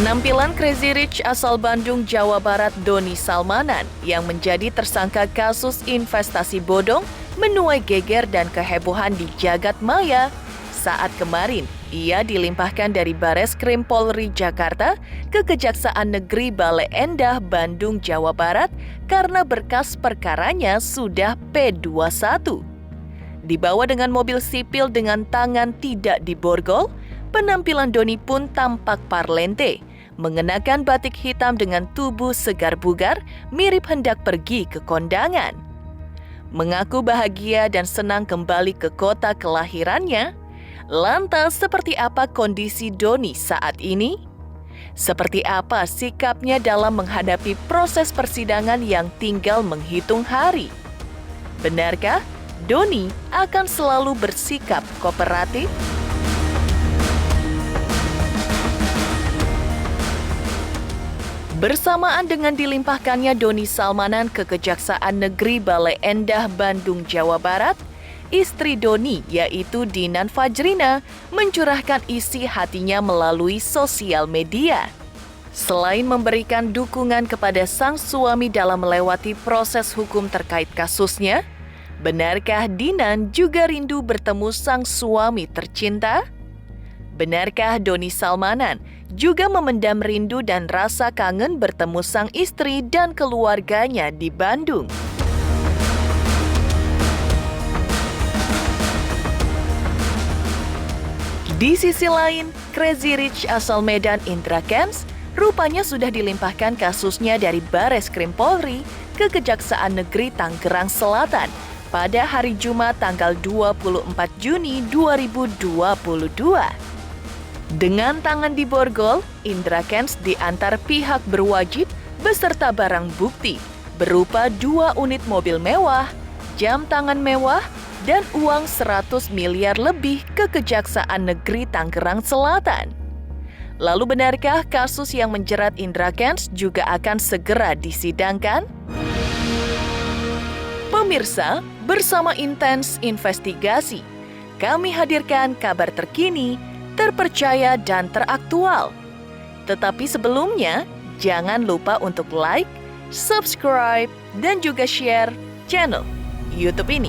Penampilan Crazy Rich asal Bandung, Jawa Barat Doni Salmanan yang menjadi tersangka kasus investasi bodong menuai geger dan kehebohan di jagat maya saat kemarin ia dilimpahkan dari Bareskrim Polri Jakarta ke Kejaksaan Negeri Bale Endah, Bandung, Jawa Barat karena berkas perkaranya sudah P21. Dibawa dengan mobil sipil dengan tangan tidak diborgol, penampilan Doni pun tampak parlente, mengenakan batik hitam dengan tubuh segar bugar, mirip hendak pergi ke kondangan. Mengaku bahagia dan senang kembali ke kota kelahirannya. Lantas, seperti apa kondisi Doni saat ini? Seperti apa sikapnya dalam menghadapi proses persidangan yang tinggal menghitung hari? Benarkah Doni akan selalu bersikap kooperatif? Bersamaan dengan dilimpahkannya Doni Salmanan ke Kejaksaan Negeri Bale Endah, Bandung, Jawa Barat, istri Doni yaitu Dinan Fajrina mencurahkan isi hatinya melalui sosial media. Selain memberikan dukungan kepada sang suami dalam melewati proses hukum terkait kasusnya, benarkah Dinan juga rindu bertemu sang suami tercinta? Benarkah Doni Salmanan juga memendam rindu dan rasa kangen bertemu sang istri dan keluarganya di Bandung? Di sisi lain, Crazy Rich asal Medan Indra Kents rupanya sudah dilimpahkan kasusnya dari Bareskrim Polri ke Kejaksaan Negeri Tangerang Selatan pada hari Jumat tanggal 24 Juni 2022. Dengan tangan diborgol, Indra Kents diantar pihak berwajib beserta barang bukti berupa 2 unit mobil mewah, jam tangan mewah, dan uang 100 miliar lebih ke Kejaksaan Negeri Tangerang Selatan. Lalu benarkah kasus yang menjerat Indra Kents juga akan segera disidangkan? Pemirsa, bersama Intens Investigasi, kami hadirkan kabar terkini, terpercaya dan teraktual. Tetapi sebelumnya, jangan lupa untuk like, subscribe, dan juga share channel YouTube ini.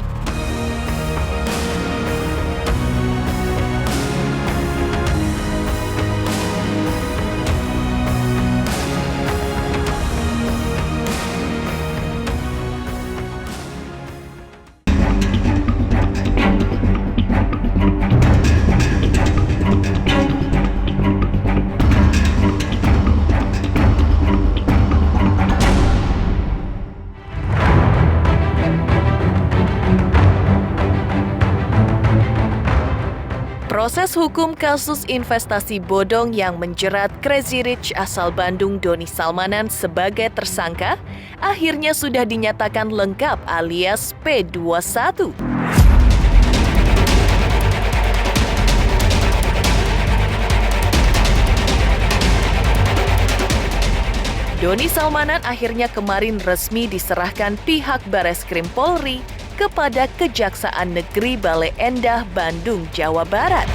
Proses hukum kasus investasi bodong yang menjerat Crazy Rich asal Bandung Doni Salmanan sebagai tersangka akhirnya sudah dinyatakan lengkap alias P21. Doni Salmanan akhirnya kemarin resmi diserahkan pihak Bareskrim Polri kepada Kejaksaan Negeri Bale Endah, Bandung, Jawa Barat.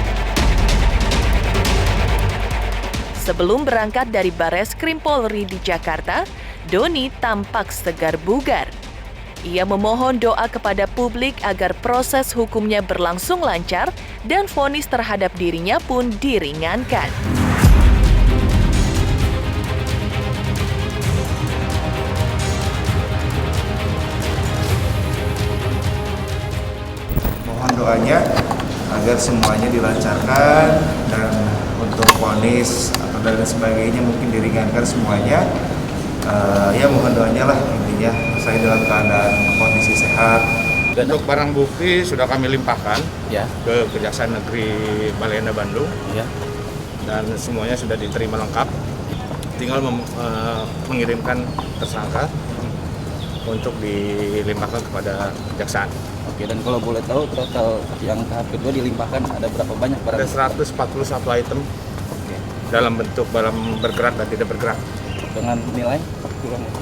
Sebelum berangkat dari Bareskrim Polri di Jakarta, Doni tampak segar bugar. Ia memohon doa kepada publik agar proses hukumnya berlangsung lancar dan vonis terhadap dirinya pun diringankan. Doanya agar semuanya dilancarkan dan untuk vonis atau dan sebagainya mungkin diringankan semuanya. Ya mohon doanya lah intinya, saya dalam keadaan kondisi sehat. Untuk barang bukti sudah kami limpahkan ke Kejaksaan Negeri Bale Endah Bandung, dan semuanya sudah diterima lengkap. Tinggal mengirimkan tersangka untuk dilimpahkan kepada kejaksaan. Oke, dan kalau boleh tahu total yang tahap kedua dilimpahkan ada berapa banyak barang? Ada 141 item dalam bentuk barang bergerak dan tidak bergerak. Dengan nilai?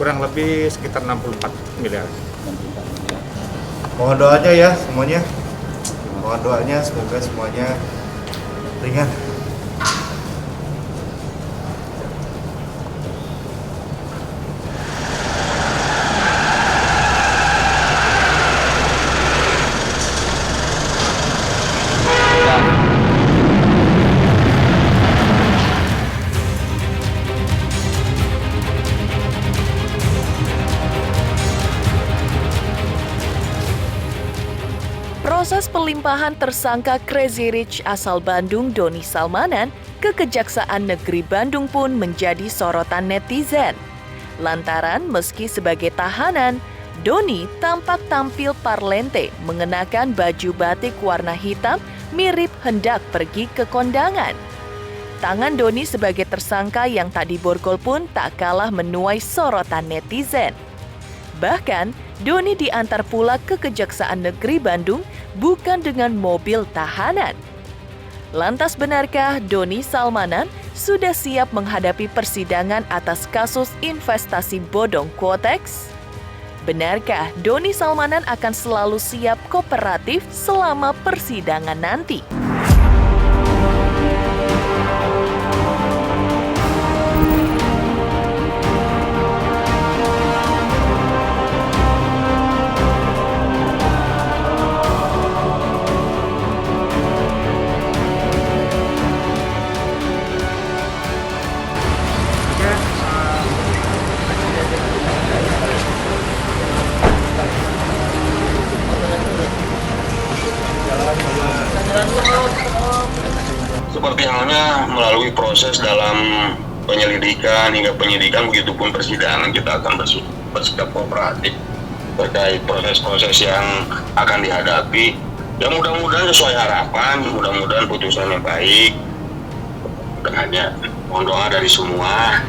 Kurang lebih sekitar 64 miliar. 64 miliar. Mohon doanya ya semuanya. Mohon doanya semoga semuanya ringan. Proses pelimpahan tersangka Crazy Rich asal Bandung Doni Salmanan ke Kejaksaan Negeri Bandung pun menjadi sorotan netizen. Lantaran meski sebagai tahanan, Doni tampak tampil parlente mengenakan baju batik warna hitam mirip hendak pergi ke kondangan. Tangan Doni sebagai tersangka yang tak diborgol pun tak kalah menuai sorotan netizen. Bahkan, Doni diantar pula ke Kejaksaan Negeri Bandung bukan dengan mobil tahanan. Lantas benarkah Doni Salmanan sudah siap menghadapi persidangan atas kasus investasi bodong Quotex? Benarkah Doni Salmanan akan selalu siap kooperatif selama persidangan nanti? Seperti halnya melalui proses dalam penyelidikan hingga penyidikan, begitupun persidangan kita akan bersikap kooperatif terkait proses-proses yang akan dihadapi. Ya mudah-mudahan sesuai harapan, mudah-mudahan putusannya baik. Dan hanya mohon doa dari semua.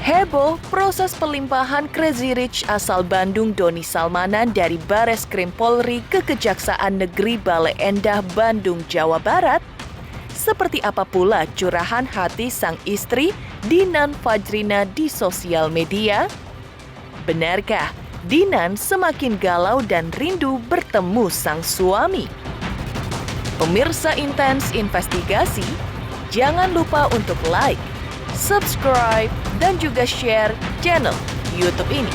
Heboh proses pelimpahan Crazy Rich asal Bandung Doni Salmanan dari Bareskrim Polri ke Kejaksaan Negeri Bale Endah Bandung, Jawa Barat. Seperti apa pula curahan hati sang istri Dinan Fajrina di sosial media? Benarkah Dinan semakin galau dan rindu bertemu sang suami? Pemirsa Intens Investigasi, jangan lupa untuk like, subscribe, dan juga share channel YouTube ini.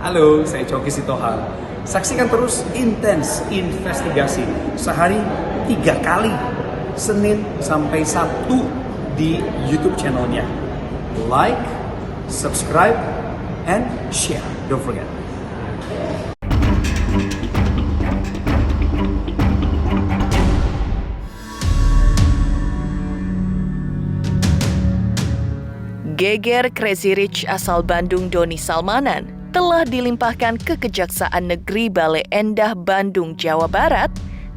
Halo, saya Coki Sitohang. Saksikan terus Intens Investigasi sehari 3 kali, Senin sampai Sabtu di YouTube channelnya. Like, subscribe, and share. Don't forget. Geger Crazy Rich asal Bandung Doni Salmanan telah dilimpahkan ke Kejaksaan Negeri Bale Endah Bandung, Jawa Barat.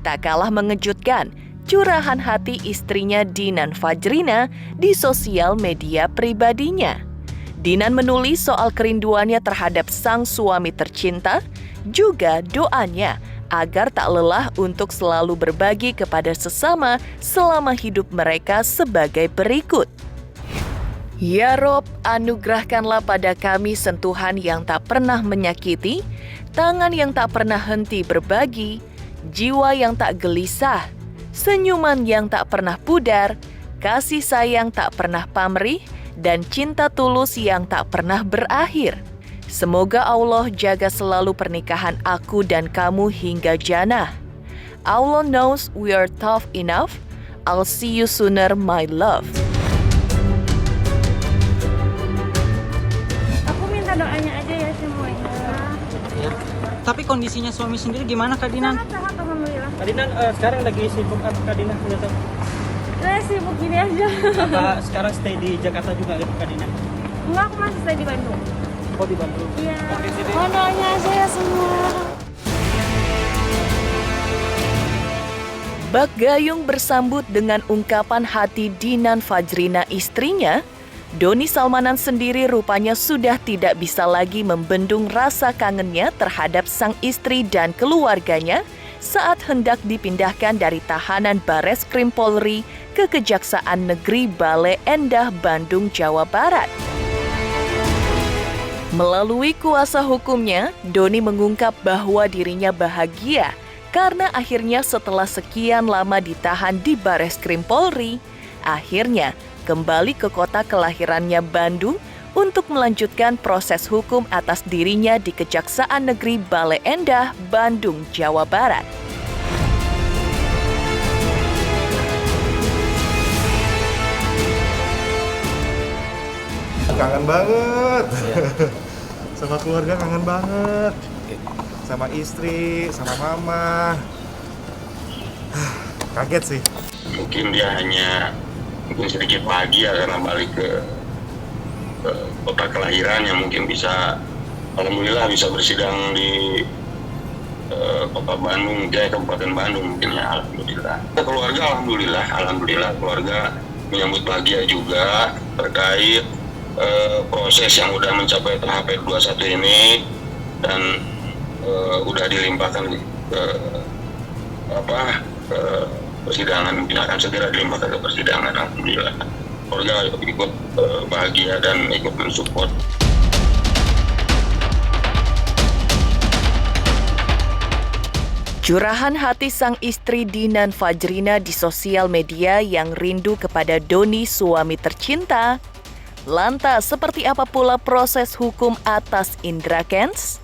Tak kalah mengejutkan curahan hati istrinya Dinan Fajrina di sosial media pribadinya. Dinan menulis soal kerinduannya terhadap sang suami tercinta, juga doanya agar tak lelah untuk selalu berbagi kepada sesama selama hidup mereka sebagai berikut. Ya Rob, anugerahkanlah pada kami sentuhan yang tak pernah menyakiti, tangan yang tak pernah henti berbagi, jiwa yang tak gelisah, senyuman yang tak pernah pudar, kasih sayang tak pernah pamrih, dan cinta tulus yang tak pernah berakhir. Semoga Allah jaga selalu pernikahan aku dan kamu hingga jannah. Allah knows we are tough enough. I'll see you sooner, my love. Doanya aja ya semuanya. Ya. Tapi kondisinya suami sendiri gimana Kak Dinan? Sehat, alhamdulillah. Kak Dinan sekarang lagi sibuk apa Kak Dinan? Sibuk gini aja. Apa sekarang stay di Jakarta juga gitu Kak Dinan? Enggak, aku masih stay di Bandung. Oh di Bandung? Iya. Mohon doanya aja ya semua. Bak Gayung bersambut dengan ungkapan hati Dinan Fajrina istrinya. Doni Salmanan sendiri rupanya sudah tidak bisa lagi membendung rasa kangennya terhadap sang istri dan keluarganya saat hendak dipindahkan dari tahanan Bareskrim Polri ke Kejaksaan Negeri Bale Endah Bandung, Jawa Barat. Melalui kuasa hukumnya, Doni mengungkap bahwa dirinya bahagia karena akhirnya setelah sekian lama ditahan di Bareskrim Polri, akhirnya kembali ke kota kelahirannya Bandung untuk melanjutkan proses hukum atas dirinya di Kejaksaan Negeri Bale Endah, Bandung, Jawa Barat. kangen banget. Sama keluarga kangen banget. Sama istri, sama mama. Kaget sih. Mungkin dia hanya sedikit bahagia karena balik ke kota kelahiran yang mungkin bisa, alhamdulillah bisa bersidang di kota Bandung, Kabupaten Bandung mungkin ya, alhamdulillah. Keluarga alhamdulillah keluarga menyambut bahagia juga terkait proses yang udah mencapai tahap 21 ini dan udah dilimpahkan ke persidangan, mungkin akan segera dilimpahkan ke persidangan, alhamdulillah. Keluarga ikut bahagia dan ikut mensupport. Curahan hati sang istri Dinan Fajrina di sosial media yang rindu kepada Doni suami tercinta. Lantas, seperti apa pula proses hukum atas Indra Kents?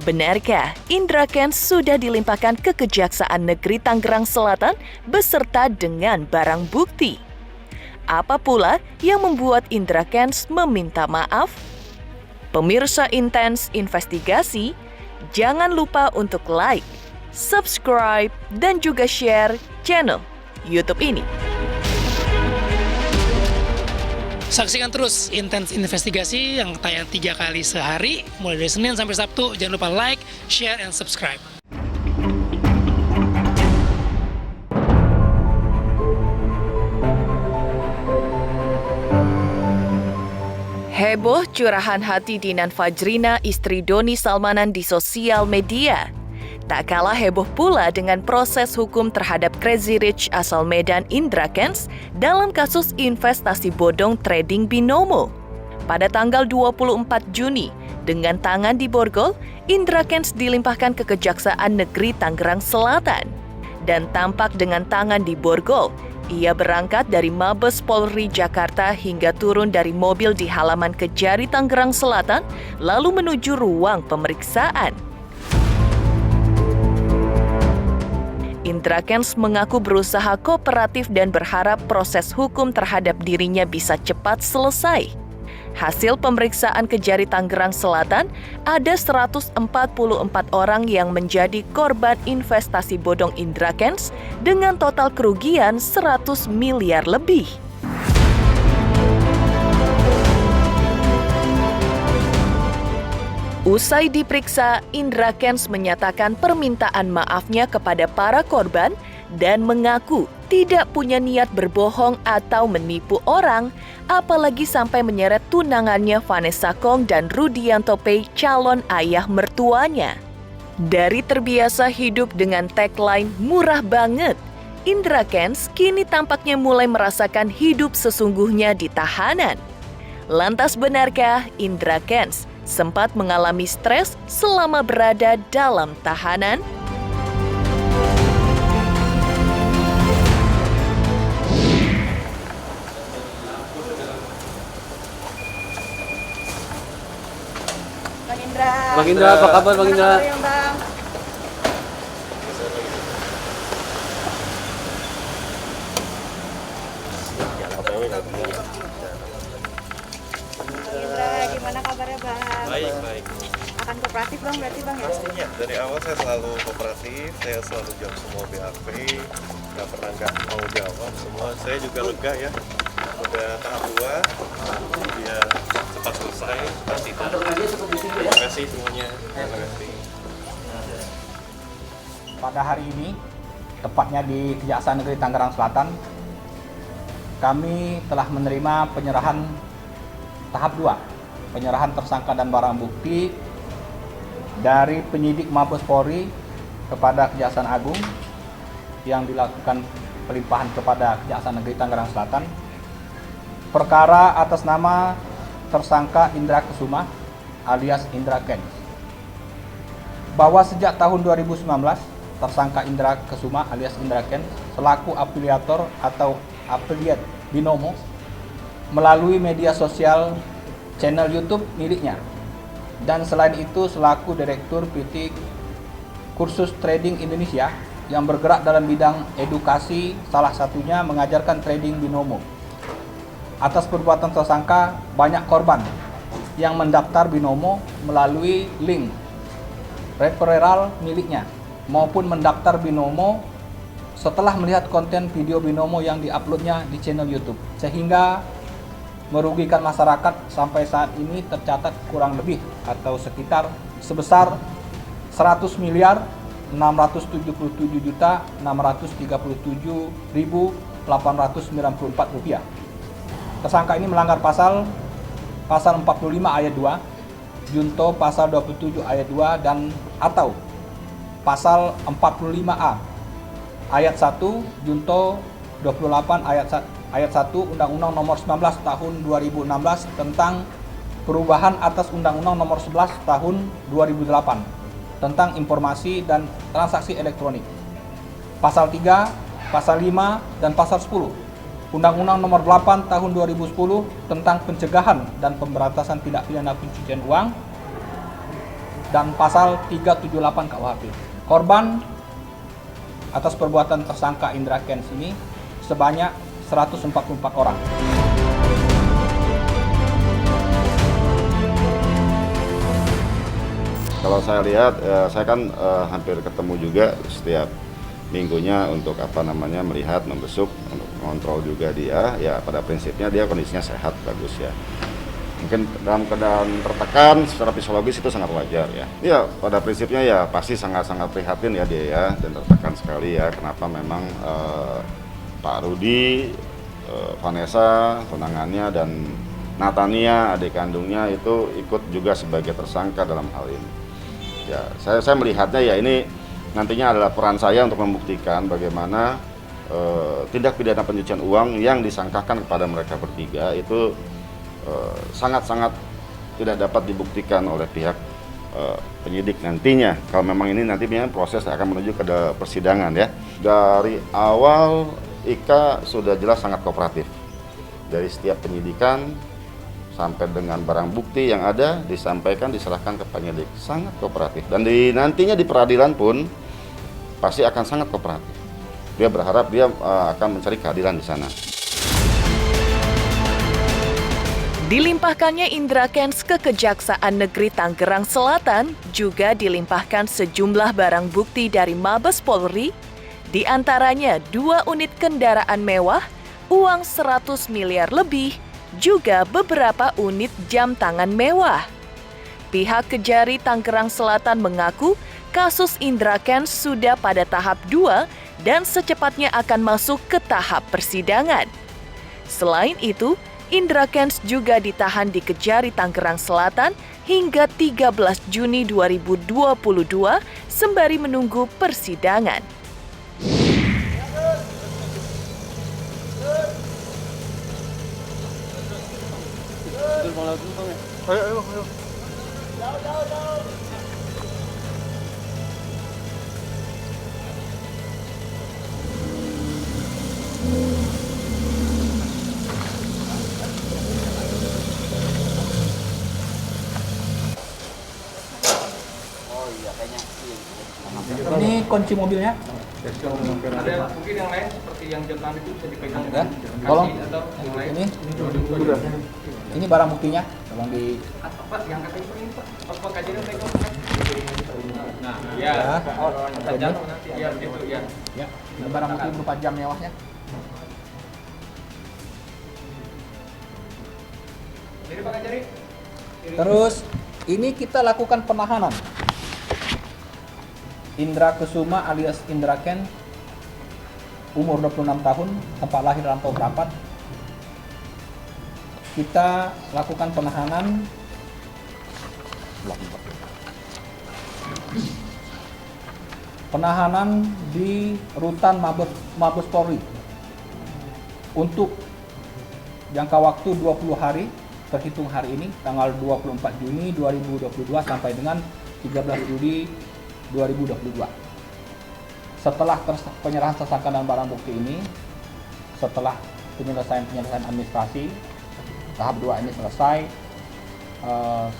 Benarkah Indra Kents sudah dilimpahkan ke Kejaksaan Negeri Tangerang Selatan beserta dengan barang bukti? Apa pula yang membuat Indra Kents meminta maaf? Pemirsa Intens Investigasi, jangan lupa untuk like, subscribe, dan juga share channel YouTube ini. Saksikan terus Intens Investigasi yang tayang 3 kali sehari, mulai dari Senin sampai Sabtu. Jangan lupa like, share, and subscribe. Heboh curahan hati Dinan Fajrina, istri Doni Salmanan di sosial media. Tak kalah heboh pula dengan proses hukum terhadap Crazy Rich asal Medan Indra Kents dalam kasus investasi bodong trading binomo. Pada tanggal 24 Juni, dengan tangan di borgol, Indra Kents dilimpahkan ke Kejaksaan Negeri Tangerang Selatan. Dan tampak dengan tangan di borgol, ia berangkat dari Mabes Polri Jakarta hingga turun dari mobil di halaman Kejari Tangerang Selatan, lalu menuju ruang pemeriksaan. Indra Kents mengaku berusaha kooperatif dan berharap proses hukum terhadap dirinya bisa cepat selesai. Hasil pemeriksaan Kejari Tangerang Selatan, ada 144 orang yang menjadi korban investasi bodong Indra Kents dengan total kerugian 100 miliar lebih. Usai diperiksa, Indra Kents menyatakan permintaan maafnya kepada para korban dan mengaku tidak punya niat berbohong atau menipu orang, apalagi sampai menyeret tunangannya Vanessa Kong dan Rudianto Pei, calon ayah mertuanya. Dari terbiasa hidup dengan tagline murah banget, Indra Kents kini tampaknya mulai merasakan hidup sesungguhnya di tahanan. Lantas benarkah Indra Kents sempat mengalami stres selama berada dalam tahanan? Bang Indra, apa kabar Bang Indra? Gimana kabarnya Bang? Baik. Akan kooperatif Bang berarti Bang ya? Pastinya, dari awal saya selalu kooperatif, saya selalu jawab semua BAP, nggak pernah nggak mau jawab semua. Saya juga lega ya, udah tahap 2, dia cepat selesai, pasti. Terima kasih semuanya, terima kasih. Pada hari ini, tepatnya di Kejaksaan Negeri Tangerang Selatan, kami telah menerima penyerahan tahap 2, penyerahan tersangka dan barang bukti dari penyidik Mabes Polri kepada Kejaksaan Agung yang dilakukan pelimpahan kepada Kejaksaan Negeri Tangerang Selatan. Perkara atas nama tersangka Indra Kesuma alias Indra Kents. Bahwa sejak tahun 2019, tersangka Indra Kesuma alias Indra Kents selaku afiliator atau afiliat binomo melalui media sosial channel YouTube miliknya, dan selain itu selaku Direktur PT Kursus Trading Indonesia yang bergerak dalam bidang edukasi, salah satunya mengajarkan trading binomo. Atas perbuatan tersangka, banyak korban yang mendaftar binomo melalui link referral miliknya maupun mendaftar binomo setelah melihat konten video binomo yang diuploadnya di channel YouTube, sehingga merugikan masyarakat. Sampai saat ini tercatat kurang lebih atau sekitar sebesar 100.637.637.894 rupiah. Tersangka ini melanggar pasal 45 ayat 2, junto pasal 27 ayat 2 dan atau pasal 45A ayat 1 junto 28 ayat 1 Undang-Undang Nomor 19 Tahun 2016 tentang perubahan atas Undang-Undang Nomor 11 Tahun 2008 tentang informasi dan transaksi elektronik. Pasal 3, pasal 5 dan pasal 10 Undang-Undang Nomor 8 Tahun 2010 tentang pencegahan dan pemberantasan tindak pidana pencucian uang dan pasal 378 KUHP. Korban atas perbuatan tersangka Indra Kents ini sebanyak 144 orang. Kalau saya lihat, saya kan hampir ketemu juga setiap minggunya untuk melihat, membesuk, untuk mengontrol juga dia. Ya pada prinsipnya dia kondisinya sehat, bagus ya. Mungkin dalam keadaan tertekan secara psikologis itu sangat wajar ya. Ya pada prinsipnya ya pasti sangat-sangat prihatin ya dia ya, dan tertekan sekali ya. Kenapa memang Pak Rudi, Vanessa, tunangannya, dan Natania, adik kandungnya itu ikut juga sebagai tersangka dalam hal ini. Ya saya melihatnya ya ini nantinya adalah peran saya untuk membuktikan bagaimana tindak pidana pencucian uang yang disangkakan kepada mereka bertiga itu sangat-sangat tidak dapat dibuktikan oleh pihak penyidik nantinya. Kalau memang ini nantinya proses akan menuju ke persidangan ya. Dari awal Ika sudah jelas sangat kooperatif. Dari setiap penyidikan sampai dengan barang bukti yang ada disampaikan, diserahkan ke penyidik, sangat kooperatif. Dan nantinya di peradilan pun pasti akan sangat kooperatif. Dia berharap dia akan mencari keadilan di sana. Dilimpahkannya Indra Kents ke Kejaksaan Negeri Tangerang Selatan juga dilimpahkan sejumlah barang bukti dari Mabes Polri, di antaranya 2 unit kendaraan mewah, uang 100 miliar lebih, juga beberapa unit jam tangan mewah. Pihak Kejari Tangerang Selatan mengaku kasus Indra Kents sudah pada tahap 2 dan secepatnya akan masuk ke tahap persidangan. Selain itu, Indra Kents juga ditahan di Kejari Tangerang Selatan hingga 13 Juni 2022 sembari menunggu persidangan. Ayo. Ini kunci mobilnya. Ada mungkin yang lain seperti yang jam tangan itu bisa dipegang Ya, dengan tolong. kaki atau yang lain. Ini barang buktinya, tolong di. Pak, yang kata ini Pak. Pak kajian pegang. Nah, Ya. tajam nanti ya gitu ya. Ya, ini barang bukti berupa jam mewahnya. Jadi Pak Kajari. Terus ini kita lakukan penahanan Indra Kesuma alias Indra Kents, umur 26 tahun, tempat lahir Rantau Brapat. Kita lakukan penahanan di Rutan Mabes Polri untuk jangka waktu 20 hari terhitung hari ini, tanggal 24 Juni 2022 sampai dengan 13 Juli 2022. Setelah penyerahan tersangka dan barang bukti ini, setelah penyelesaian administrasi, tahap 2 ini selesai,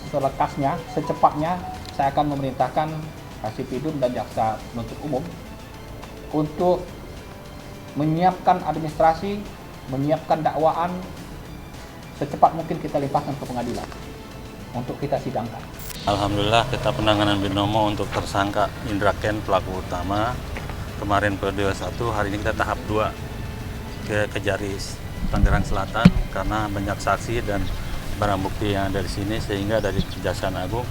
selekasnya, secepatnya saya akan memerintahkan Kasipidum dan Jaksa Penuntut Umum untuk menyiapkan administrasi, menyiapkan dakwaan secepat mungkin kita limpahkan ke pengadilan untuk kita sidangkan. Alhamdulillah kita penanganan binomo untuk tersangka Indra Ken pelaku utama kemarin periode 1, hari ini kita tahap 2 ke Kejari Tangerang Selatan karena banyak saksi dan barang bukti yang ada di sini sehingga dari Kejaksaan Agung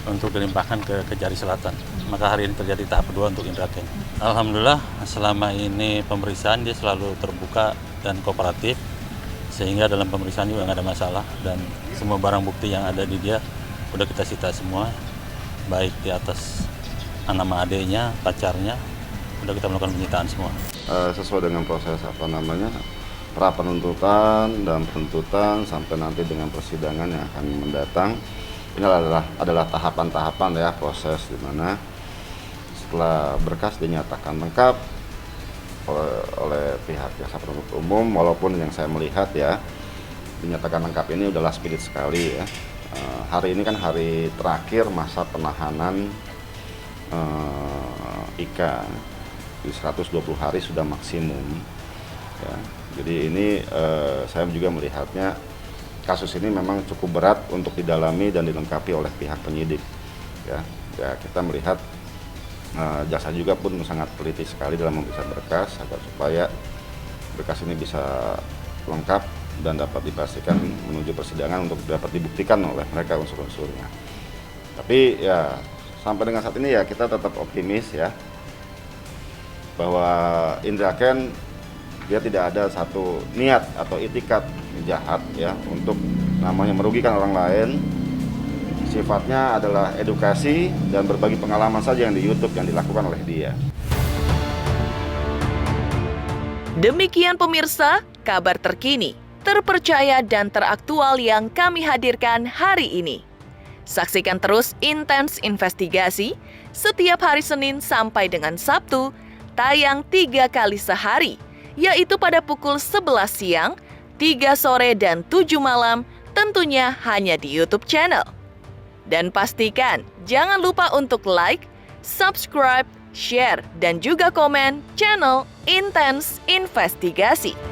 untuk dilimpahkan ke Kejari Selatan. Maka hari ini terjadi tahap 2 untuk Indra Ken. Alhamdulillah selama ini pemeriksaan dia selalu terbuka dan kooperatif sehingga dalam pemeriksaan juga nggak ada masalah dan semua barang bukti yang ada di dia udah kita sita semua, baik di atas nama adiknya, pacarnya, udah kita melakukan penyitaan semua. Sesuai dengan proses pra penuntutan dan penuntutan sampai nanti dengan persidangan yang akan mendatang. Ini adalah tahapan-tahapan ya proses di mana setelah berkas dinyatakan lengkap oleh pihak jaksa penuntut umum, walaupun yang saya melihat ya dinyatakan lengkap ini udahlah spirit sekali ya. Hari ini kan hari terakhir masa penahanan Ika, di 120 hari sudah maksimum ya. Jadi ini saya juga melihatnya kasus ini memang cukup berat untuk didalami dan dilengkapi oleh pihak penyidik ya. Kita melihat jaksa juga pun sangat teliti sekali dalam memeriksa berkas agar supaya berkas ini bisa lengkap dan dapat dipastikan menuju persidangan untuk dapat dibuktikan oleh mereka unsur-unsurnya. Tapi ya sampai dengan saat ini ya kita tetap optimis ya bahwa Indra Ken dia tidak ada satu niat atau itikat jahat ya untuk namanya merugikan orang lain. Sifatnya adalah edukasi dan berbagi pengalaman saja yang di YouTube yang dilakukan oleh dia. Demikian pemirsa, kabar terkini, terpercaya dan teraktual yang kami hadirkan hari ini. Saksikan terus Intens Investigasi setiap hari Senin sampai dengan Sabtu, tayang 3 kali sehari, yaitu pada pukul 11 siang, 3 sore, dan 7 malam, tentunya hanya di YouTube channel. Dan pastikan jangan lupa untuk like, subscribe, share, dan juga komen channel Intens Investigasi.